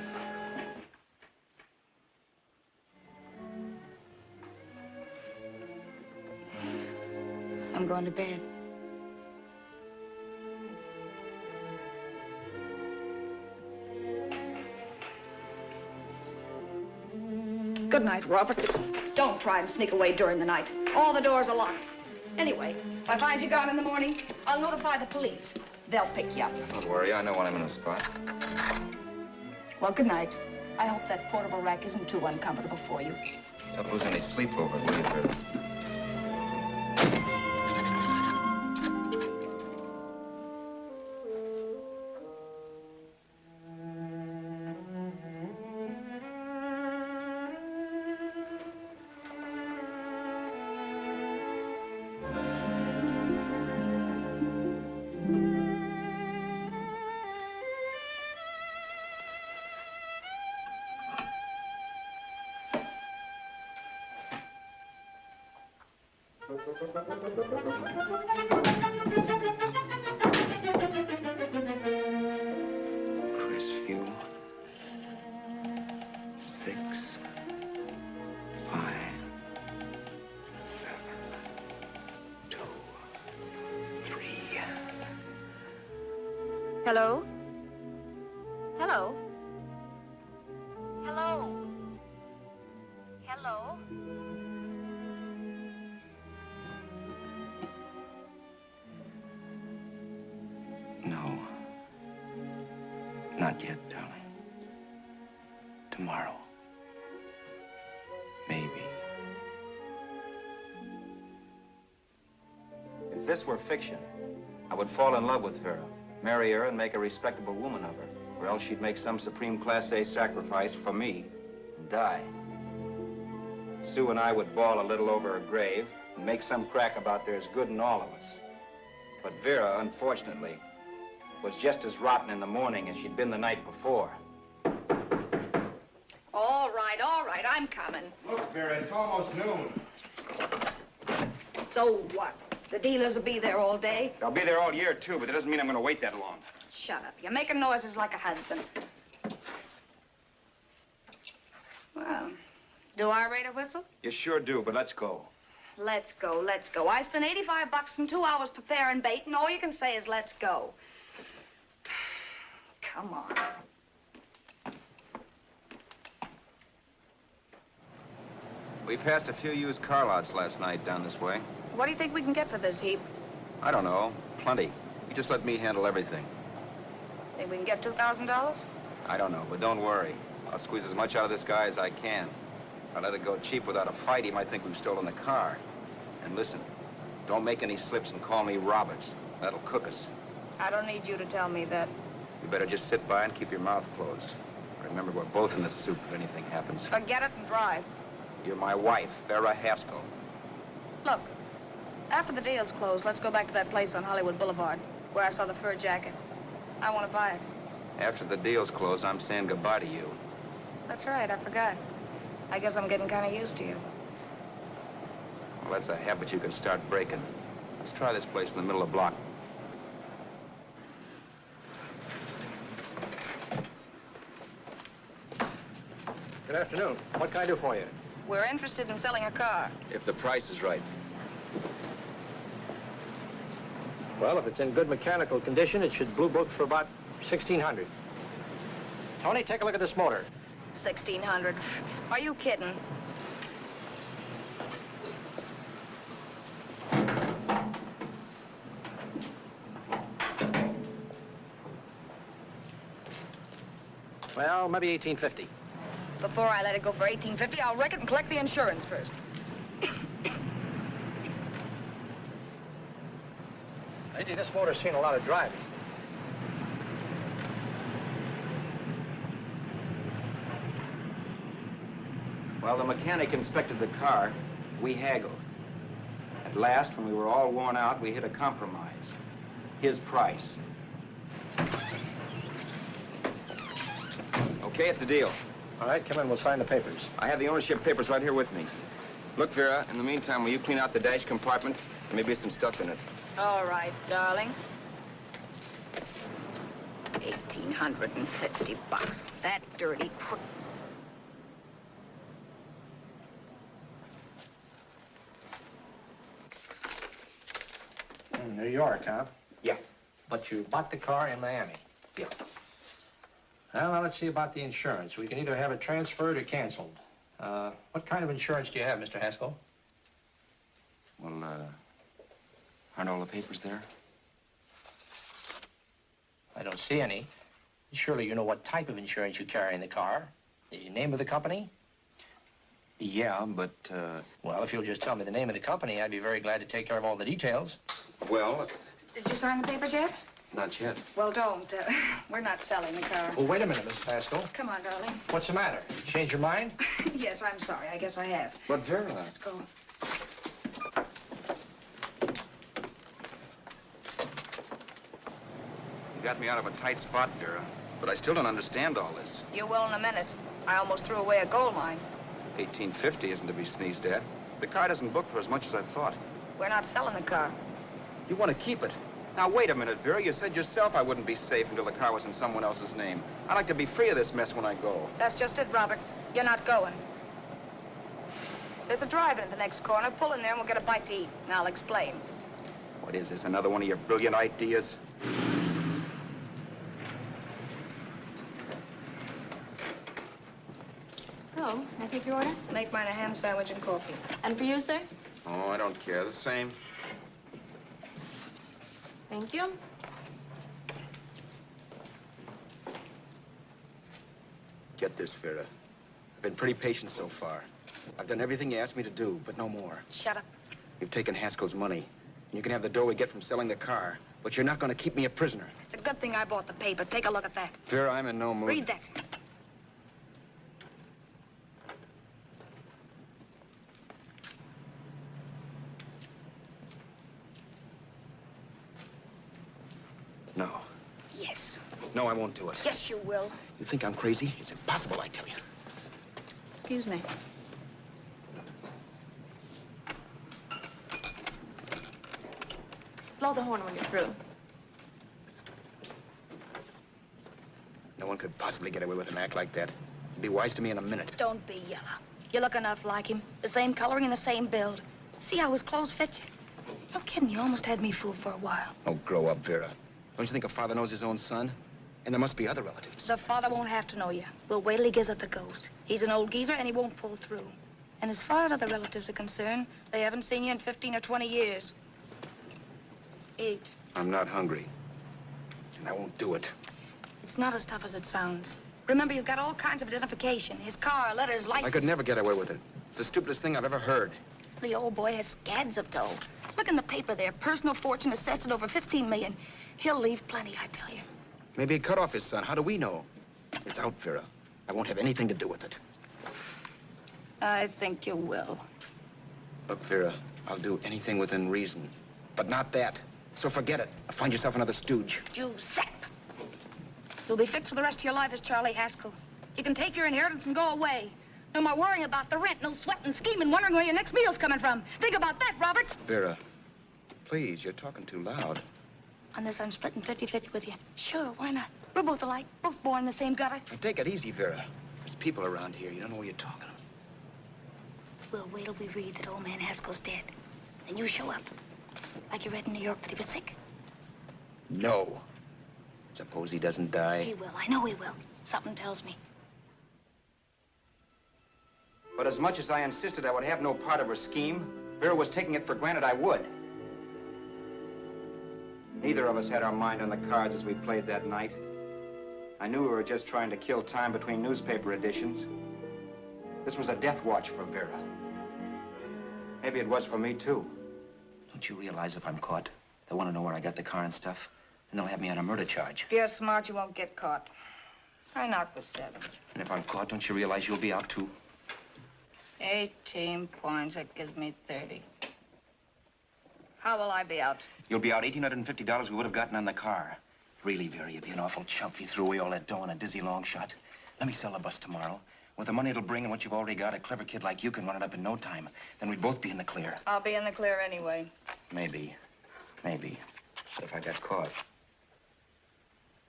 I'm going to bed. Good night, Roberts. Don't try and sneak away during the night. All the doors are locked. Anyway, if I find you gone in the morning, I'll notify the police. They'll pick you up. Don't worry, I know when I'm in a spot. Well, good night. I hope that portable rack isn't too uncomfortable for you. Don't lose any sleep over it, will you, Vera? Crestview. 6, 5, 7, 2, 3. Hello? Hello? Hello? Hello? No. Not yet, darling. Tomorrow. Maybe. If this were fiction, I would fall in love with Vera, marry her, and make a respectable woman of her. Or else she'd make some supreme Class A sacrifice for me and die. Sue and I would bawl a little over her grave and make some crack about there's good in all of us. But Vera, unfortunately, was just as rotten in the morning as she'd been the night before. All right, I'm coming. Look, Vera, it's almost noon. So what? The dealers will be there all day? I'll be there all year, too, but that doesn't mean I'm going to wait that long. Shut up. You're making noises like a husband. Well, do I rate a whistle? You sure do, but let's go. Let's go, let's go. I spent $85 in 2 hours preparing bait, and all you can say is let's go. Come on. We passed a few used car lots last night down this way. What do you think we can get for this heap? I don't know. Plenty. You just let me handle everything. Think we can get $2,000? I don't know, but don't worry. I'll squeeze as much out of this guy as I can. If I let it go cheap without a fight, he might think we've stolen the car. And listen, don't make any slips and call me Roberts. That'll cook us. I don't need you to tell me that. You better just sit by and keep your mouth closed. Remember, we're both in the soup if anything happens. Forget it and drive. You're my wife, Vera Haskell. Look, after the deal's closed, let's go back to that place on Hollywood Boulevard, where I saw the fur jacket. I want to buy it. After the deal's closed, I'm saying goodbye to you. That's right, I forgot. I guess I'm getting kind of used to you. Well, that's a habit you can start breaking. Let's try this place in the middle of the block. Good afternoon. What can I do for you? We're interested in selling a car. If the price is right. Well, if it's in good mechanical condition, it should blue book for about $1,600. Tony, take a look at this motor. $1,600. Are you kidding? Well, maybe $1,850. Before I let it go for $1,850, I'll wreck it and collect the insurance first. Lady, this motor's seen a lot of driving. Well, the mechanic inspected the car. We haggled. At last, when we were all worn out, we hit a compromise. His price. Okay, it's a deal. All right, come in. We'll sign the papers. I have the ownership papers right here with me. Look, Vera, in the meantime, will you clean out the dash compartment? There may be some stuff in it. All right, darling. 1,850 bucks. That dirty crook. New York, huh? Yeah. But you bought the car in Miami? Yeah. Well, now let's see about the insurance. We can either have it transferred or canceled. What kind of insurance do you have, Mr. Haskell? Well, aren't all the papers there? I don't see any. Surely you know what type of insurance you carry in the car. The name of the company? Yeah, but, Well, if you'll just tell me the name of the company, I'd be very glad to take care of all the details. well, Did you sign the papers yet? not yet. Well, don't. We're not selling the car. Well, wait a minute, Miss Haskell. Come on, darling. What's the matter? Change your mind? Yes, I'm sorry. I guess I have. But, Vera... Let's go. You got me out of a tight spot, Vera. But I still don't understand all this. You will in a minute. I almost threw away a gold mine. 1850 isn't to be sneezed at. The car doesn't book for as much as I thought. We're not selling the car. You want to keep it. Now, wait a minute, Vera. You said yourself I wouldn't be safe until the car was in someone else's name. I'd like to be free of this mess when I go. That's just it, Roberts. You're not going. There's a drive-in at the next corner. Pull in there and we'll get a bite to eat. And I'll explain. What is this, another one of your brilliant ideas? Oh, can I take your order? Make mine a ham sandwich and coffee. And for you, sir? Oh, I don't care. The same. Thank you. Get this, Vera. I've been pretty patient so far. I've done everything you asked me to do, but no more. Shut up. You've taken Haskell's money. And you can have the dough we get from selling the car. But you're not going to keep me a prisoner. It's a good thing I bought the paper. Take a look at that. Vera, I'm in no mood. Read that. No. Yes. No, I won't do it. Yes, you will. You think I'm crazy? It's impossible, I tell you. Excuse me. Blow the horn when you're through. No one could possibly get away with an act like that. It'd be wise to me in a minute. Don't be yellow. You look enough like him. The same coloring and the same build. See how his clothes fit you? No kidding, you almost had me fooled for a while. Oh, grow up, Vera. Don't you think a father knows his own son? And there must be other relatives. The father won't have to know you. We'll wait till he gives up the ghost. He's an old geezer and he won't pull through. And as far as other relatives are concerned, they haven't seen you in 15 or 20 years. Eat. I'm not hungry. And I won't do it. It's not as tough as it sounds. Remember, you've got all kinds of identification. His car, letters, license. I could never get away with it. It's the stupidest thing I've ever heard. The old boy has scads of dough. Look in the paper there. Personal fortune assessed at over 15 million. He'll leave plenty, I tell you. Maybe he cut off his son. How do we know? It's out, Vera. I won't have anything to do with it. I think you will. Look, Vera, I'll do anything within reason. But not that. So forget it. Find yourself another stooge. You sap. You'll be fixed for the rest of your life as Charlie Haskell. You can take your inheritance and go away. No more worrying about the rent, no sweating, scheming, wondering where your next meal's coming from. Think about that, Roberts. Vera, please, you're talking too loud. On this, I'm splitting 50-50 with you. Sure, why not? We're both alike, both born in the same gutter. Now, take it easy, Vera. There's people around here. You don't know what you're talking about. We'll wait till we read that old man Haskell's dead. Then you show up. Like you read in New York that he was sick. No. Suppose he doesn't die. He will. I know he will. Something tells me. But as much as I insisted I would have no part of her scheme, Vera was taking it for granted I would. Neither of us had our mind on the cards as we played that night. I knew we were just trying to kill time between newspaper editions. This was a death watch for Vera. Maybe it was for me, too. Don't you realize if I'm caught, they'll want to know where I got the car and stuff, and they'll have me on a murder charge. If you're smart, you won't get caught. I knock for 7. And if I'm caught, don't you realize you'll be out, too? 18 points, that gives me 30. How will I be out? You'll be out $1,850 we would have gotten on the car. Really, Vera, you'd be an awful chump if you threw away all that dough on a dizzy long shot. Let me sell the bus tomorrow. With the money it'll bring and what you've already got, a clever kid like you can run it up in no time. Then we'd both be in the clear. I'll be in the clear anyway. Maybe. Maybe. But if I got caught,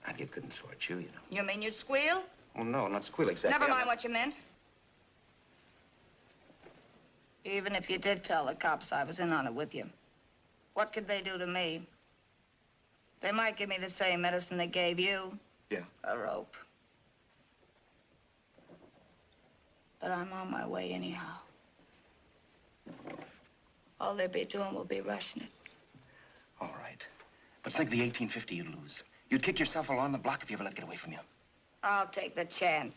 I'd get good and sore at you, you know. You mean you'd squeal? Oh, no, not squeal exactly. Never mind what you meant. Even if you did tell the cops I was in on it with you, what could they do to me? They might give me the same medicine they gave you. Yeah. A rope. But I'm on my way anyhow. All they'll be doing will be rushing it. All right. But think of the $1,850 you'd lose. You'd kick yourself along the block if you ever let it get away from you. I'll take the chance.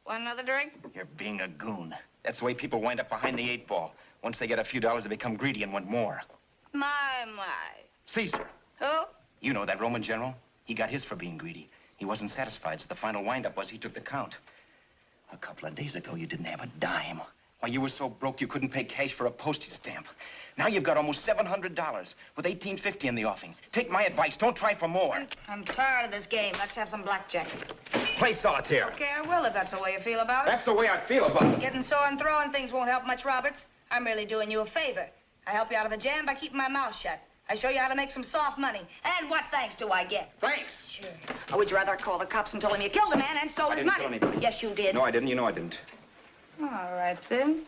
Want another drink? You're being a goon. That's the way people wind up behind the 8 ball. Once they get a few dollars, they become greedy and want more. My. Caesar. Who? You know that Roman general? He got his for being greedy. He wasn't satisfied, so the final wind-up was he took the count. A couple of days ago, you didn't have a dime. Why, you were so broke you couldn't pay cash for a postage stamp. Now you've got almost $700 with $1,850 in the offing. Take my advice. Don't try for more. I'm tired of this game. Let's have some blackjack. Play solitaire. Okay, I will if that's the way you feel about it. That's the way I feel about it. Getting sore and throwing things won't help much, Roberts. I'm really doing you a favor. I help you out of a jam by keeping my mouth shut. I show you how to make some soft money. And what thanks do I get? Thanks. Sure. Or would you rather call the cops and told him you killed a man and stole his money? I didn't kill anybody. Yes, you did. No, I didn't. You know I didn't. All right, then.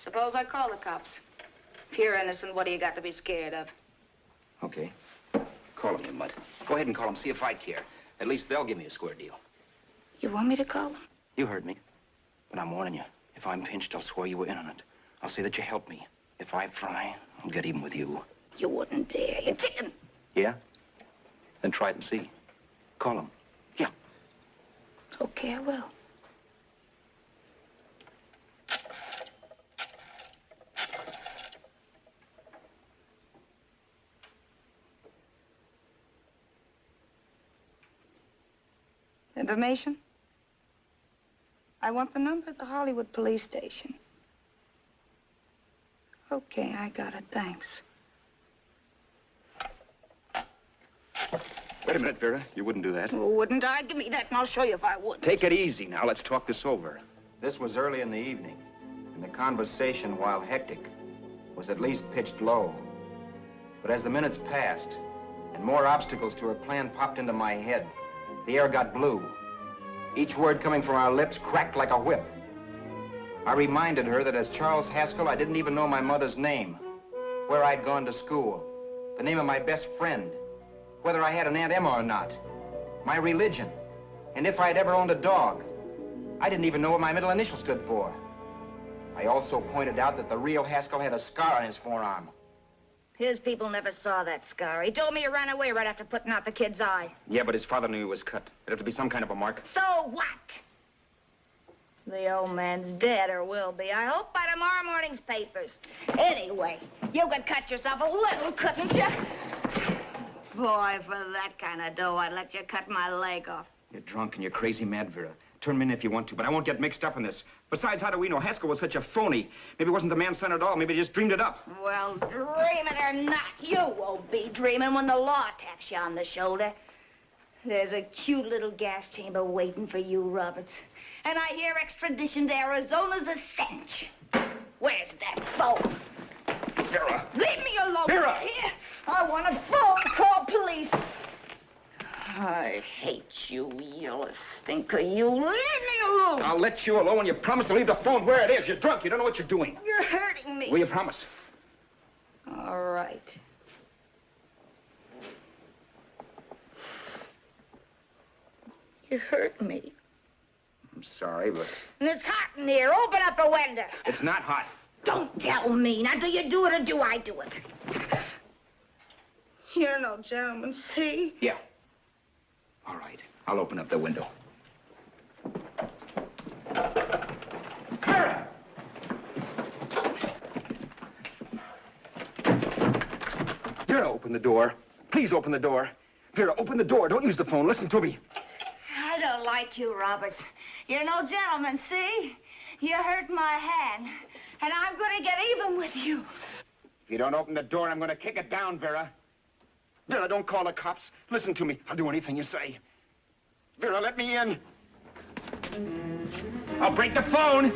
Suppose I call the cops. If you're innocent, what do you got to be scared of? Okay. Call him, you mutt. Go ahead and call him. See if I care. At least they'll give me a square deal. You want me to call them? You heard me. But I'm warning you. If I'm pinched, I'll swear you were in on it. I'll say that you helped me. If I fry, I'll get even with you. You wouldn't dare. You're ticking. Yeah? Then try it and see. Call him. Yeah. Okay, I will. Information? I want the number at the Hollywood police station. Okay, I got it. Thanks. Wait a minute, Vera. You wouldn't do that. Wouldn't I? Give me that and I'll show you if I would. Take it easy now. Let's talk this over. This was early in the evening, and the conversation, while hectic, was at least pitched low. But as the minutes passed, and more obstacles to her plan popped into my head, the air got blue. Each word coming from our lips cracked like a whip. I reminded her that as Charles Haskell, I didn't even know my mother's name, where I'd gone to school, the name of my best friend, whether I had an Aunt Emma or not, my religion, and if I'd ever owned a dog. I didn't even know what my middle initial stood for. I also pointed out that the real Haskell had a scar on his forearm. His people never saw that scar. He told me he ran away right after putting out the kid's eye. Yeah, but his father knew he was cut. It'd have to be some kind of a mark. So what? The old man's dead, or will be. I hope by tomorrow morning's papers. Anyway, you could cut yourself a little, couldn't you? Boy, for that kind of dough, I'd let you cut my leg off. You're drunk and you're crazy mad, Vera. Turn me in if you want to, but I won't get mixed up in this. Besides, how do we know? Haskell was such a phony. Maybe he wasn't the man's son at all. Maybe he just dreamed it up. Well, dream it or not, you won't be dreaming when the law taps you on the shoulder. There's a cute little gas chamber waiting for you, Roberts. And I hear extradition to Arizona's a cinch. Where's that phone? Vera! Leave me alone. Vera! Here. I want a phone. Call police. I hate you yellow stinker. You leave me alone. I'll let you alone when you promise to leave the phone where it is. You're drunk. You don't know what you're doing. You're hurting me. Will you promise? All right. You hurt me. I'm sorry, but... And it's hot in here. Open up a window. It's not hot. Don't tell me. Now, do you do it or do I do it? You're no gentleman, see? Yeah. All right. I'll open up the window. Vera! Vera, open the door. Please open the door. Vera, open the door. Don't use the phone. Listen to me. I don't like you, Roberts. You're no gentleman, see? You hurt my hand, and I'm going to get even with you. If you don't open the door, I'm going to kick it down, Vera. Vera, don't call the cops. Listen to me. I'll do anything you say. Vera, let me in. I'll break the phone.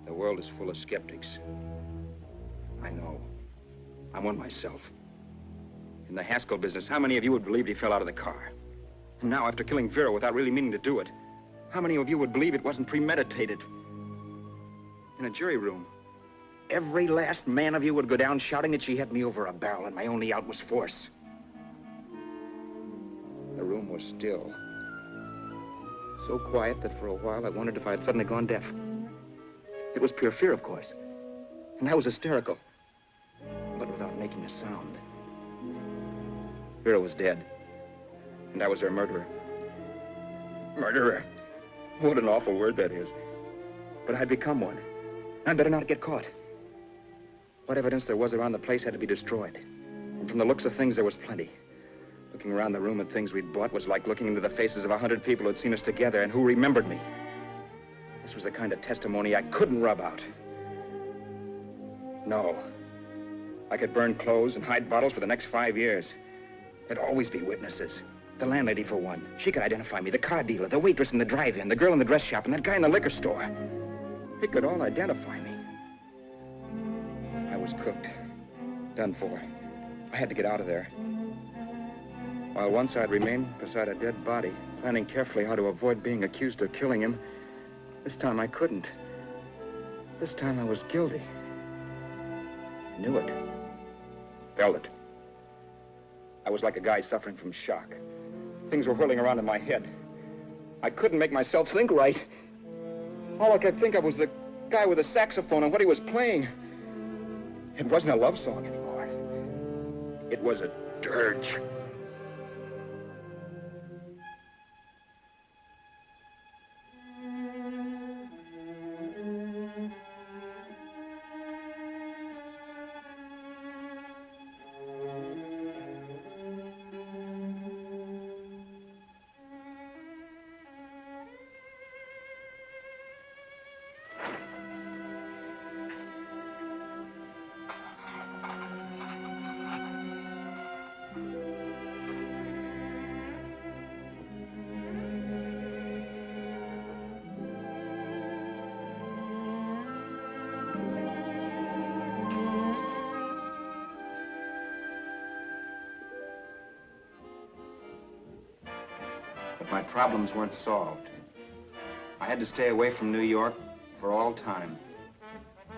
The world is full of skeptics. I know. I'm one myself. In the Haskell business, how many of you would believe he fell out of the car? And now, after killing Vera without really meaning to do it, how many of you would believe it wasn't premeditated? In a jury room, every last man of you would go down shouting that she had me over a barrel and my only out was force. The room was still. So quiet that for a while I wondered if I had suddenly gone deaf. It was pure fear, of course. And I was hysterical. But without making a sound. Vera was dead. And I was her murderer. Murderer? What an awful word that is. But I'd become one. I'd better not get caught. What evidence there was around the place had to be destroyed. And from the looks of things, there was plenty. Looking around the room at things we'd bought was like looking into the faces of 100 people who'd seen us together and who remembered me. This was the kind of testimony I couldn't rub out. No. I could burn clothes and hide bottles for the next 5 years. There'd always be witnesses. The landlady, for one. She could identify me. The car dealer, the waitress in the drive-in, the girl in the dress shop, and that guy in the liquor store. They could all identify me. I was cooked. Done for. I had to get out of there. While once I'd remain beside a dead body, planning carefully how to avoid being accused of killing him, this time I couldn't. This time I was guilty. Knew it. Felt it. I was like a guy suffering from shock. Things were whirling around in my head. I couldn't make myself think right. All I could think of was the guy with the saxophone and what he was playing. It wasn't a love song anymore. It was a dirge. My problems weren't solved. I had to stay away from New York for all time.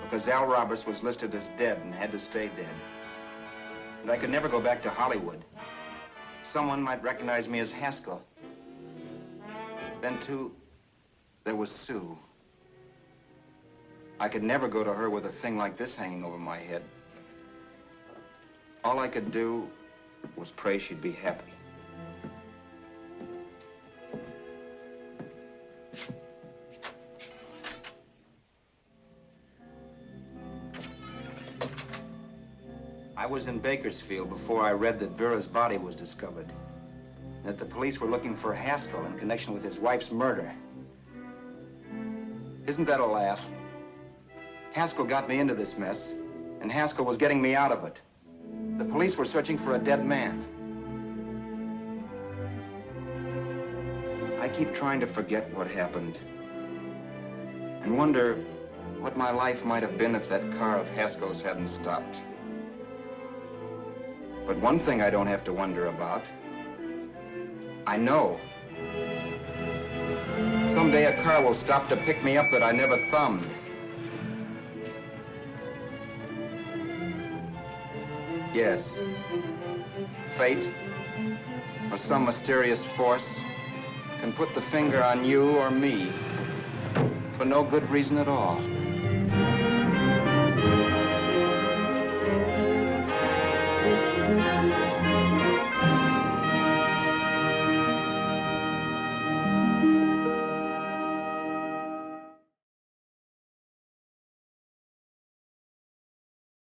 Because Al Roberts was listed as dead and had to stay dead. And I could never go back to Hollywood. Someone might recognize me as Haskell. Then, too, there was Sue. I could never go to her with a thing like this hanging over my head. All I could do was pray she'd be happy. I was in Bakersfield before I read that Vera's body was discovered. And that the police were looking for Haskell in connection with his wife's murder. Isn't that a laugh? Haskell got me into this mess, and Haskell was getting me out of it. The police were searching for a dead man. I keep trying to forget what happened and wonder what my life might have been if that car of Haskell's hadn't stopped. But one thing I don't have to wonder about. I know. Someday a car will stop to pick me up that I never thumbed. Yes. Fate, or some mysterious force, can put the finger on you or me for no good reason at all.